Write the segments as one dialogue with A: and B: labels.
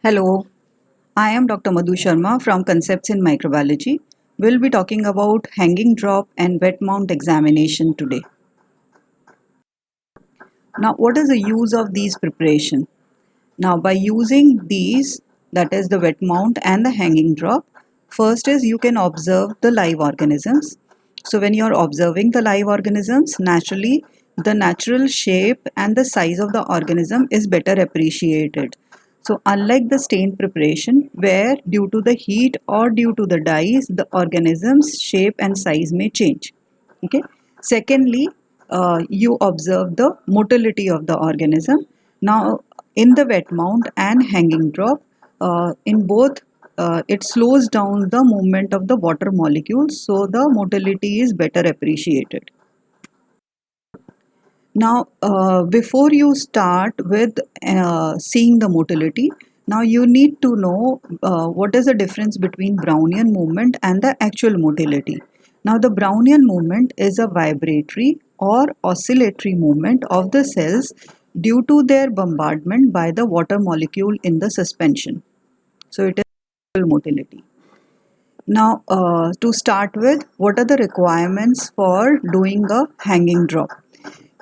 A: Hello, I am Dr. Madhu Sharma from Concepts in Microbiology. We'll be talking about hanging drop and wet mount examination today. Now, what is the use of these preparation? Now, by using these, that is the wet mount and the hanging drop, first is you can observe the live organisms. So, when you're observing the live organisms, naturally the natural shape and the size of the organism is better appreciated. So, unlike the stain preparation, where due to the heat or due to the dyes, the organism's shape and size may change. Okay. Secondly, you observe the motility of the organism. Now, in the wet mount and hanging drop, in both, it slows down the movement of the water molecules, so the motility is better appreciated. Now, before you start with seeing the motility, now you need to know what is the difference between Brownian movement and the actual motility. Now, the Brownian movement is a vibratory or oscillatory movement of the cells due to their bombardment by the water molecule in the suspension. So, it is motility. Now, to start with, what are the requirements for doing a hanging drop?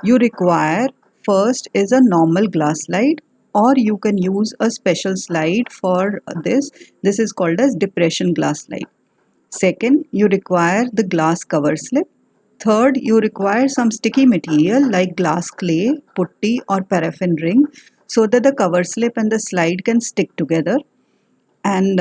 A: You require first is a normal glass slide, or you can use a special slide for this. This is called as depression glass slide. Second, you require the glass cover slip. Third, you require some sticky material like glass clay, putty or paraffin ring so that the cover slip and the slide can stick together. And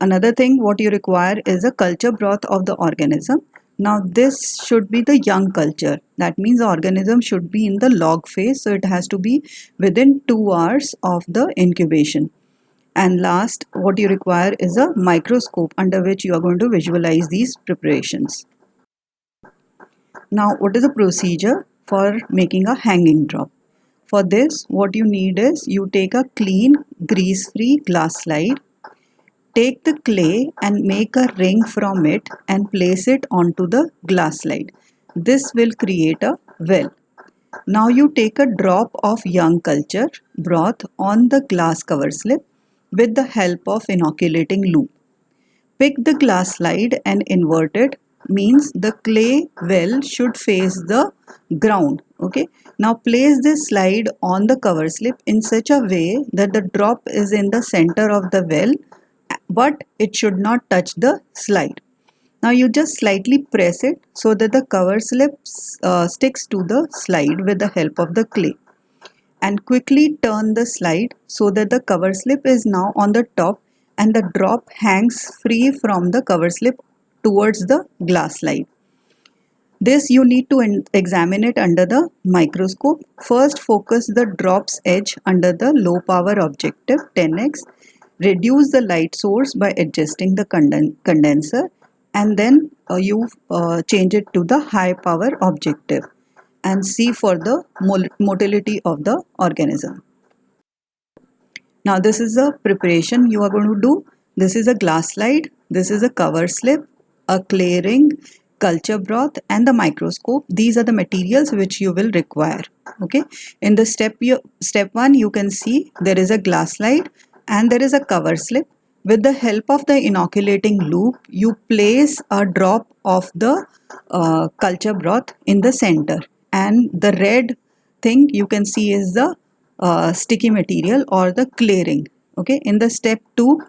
A: another thing, what you require is a culture broth of the organism. Now, this should be the young culture. That means the organism should be in the log phase, so it has to be within 2 hours of the incubation. And last, what you require is a microscope under which you are going to visualize these preparations. Now, what is the procedure for making a hanging drop? For this, what you need is you take a clean, grease-free glass slide. Take the clay and make a ring from it and place it onto the glass slide. This will create a well. Now you take a drop of young culture broth on the glass cover slip with the help of inoculating loop. Pick the glass slide and invert it, means the clay well should face the ground. Okay. Now place this slide on the cover slip in such a way that the drop is in the center of the well, but it should not touch the slide. Now you just slightly press it so that the cover slip sticks to the slide with the help of the clay, and quickly turn the slide so that the cover slip is now on the top and the drop hangs free from the cover slip towards the glass slide. This you need to examine it under the microscope. First, focus the drop's edge under the low power objective 10x. Reduce the light source by adjusting the condenser, and then you change it to the high power objective and see for the motility of the organism. Now this is the preparation you are going to do. This is a glass slide, this is a cover slip, a clay ring, culture broth and the microscope. These are the materials which you will require. Okay. In the step 1 you can see there is a glass slide and there is a cover slip. With the help of the inoculating loop, you place a drop of the culture broth in the center, and the red thing you can see is the sticky material or the clay ring. Okay. In the step 2,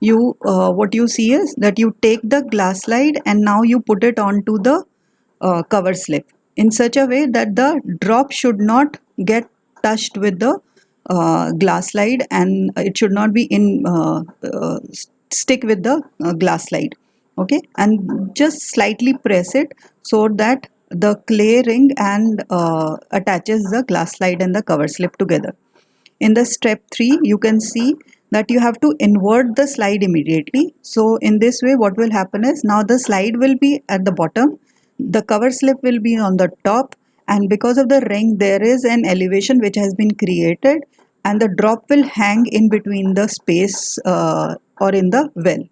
A: you what you see is that you take the glass slide and now you put it onto the cover slip in such a way that the drop should not get touched with the glass slide, and it should not be in stick with the glass slide. Okay, and just slightly press it so that the clay ring and attaches the glass slide and the cover slip together. In the step 3 you can see that you have to invert the slide immediately. So in this way what will happen is now the slide will be at the bottom, the cover slip will be on the top, and because of the ring there is an elevation which has been created and the drop will hang in between the space or in the well.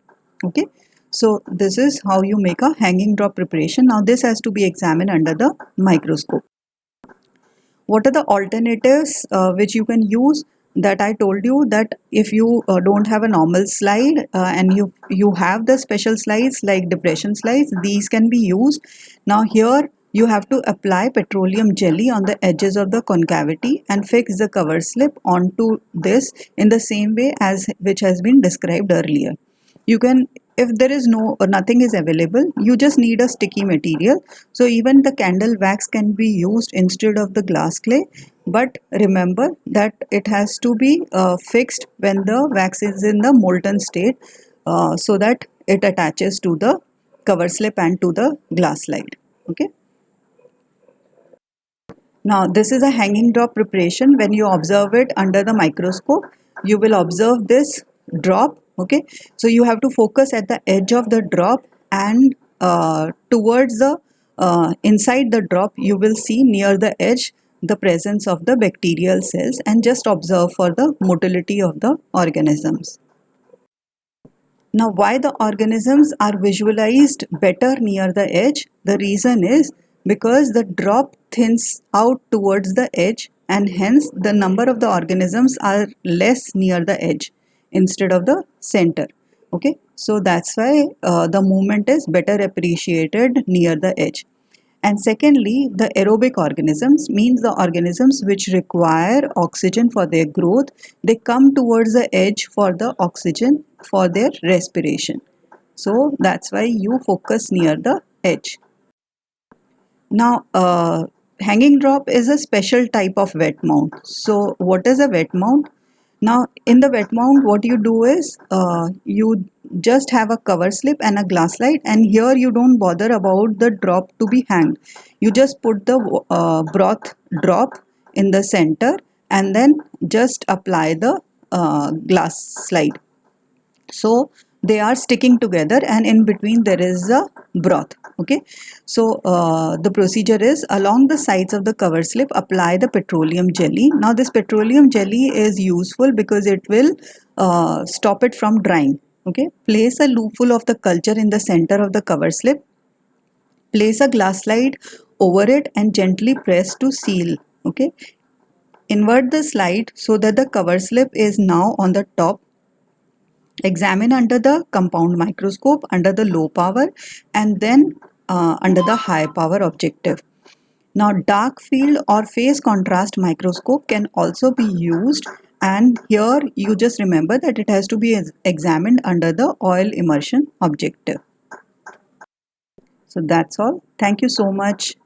A: Okay, so this is how you make a hanging drop preparation. Now this has to be examined under the microscope. What are the alternatives which you can use? that I told you that if you don't have a normal slide and you have the special slides like depression slides, these can be used. Now here you have to apply petroleum jelly on the edges of the concavity and fix the cover slip onto this in the same way as which has been described earlier. You can, if there is no or nothing is available, you just need a sticky material. So even the candle wax can be used instead of the glass clay, but remember that it has to be fixed when the wax is in the molten state, so that it attaches to the cover slip and to the glass slide. Okay. Now this is a hanging drop preparation. When you observe it under the microscope, you will observe this drop. Okay, so you have to focus at the edge of the drop, and towards the inside the drop you will see near the edge the presence of the bacterial cells, and just observe for the motility of the organisms. Now, why the organisms are visualized better near the edge? The reason is because the drop thins out towards the edge, and hence the number of the organisms are less near the edge instead of the center. Okay, so that's why the movement is better appreciated near the edge. And secondly, the aerobic organisms means the organisms which require oxygen for their growth. They come towards the edge for the oxygen for their respiration. So that's why you focus near the edge. Now, hanging drop is a special type of wet mount. So what is a wet mount? Now, in the wet mount, what you do is you just have a cover slip and a glass slide, and here you don't bother about the drop to be hanged. You just put the broth drop in the center and then just apply the glass slide. So they are sticking together, and in between there is a broth. Okay, so the procedure is, along the sides of the cover slip apply the petroleum jelly. Now this petroleum jelly is useful because it will stop it from drying. Okay, place a loopful of the culture in the center of the cover slip, place a glass slide over it and gently press to seal. Okay, invert the slide so that the cover slip is now on the top. Examine under the compound microscope under the low power, and then under the high power objective. Now dark field or phase contrast microscope can also be used, and here you just remember that it has to be examined under the oil immersion objective. So that's all. Thank you so much.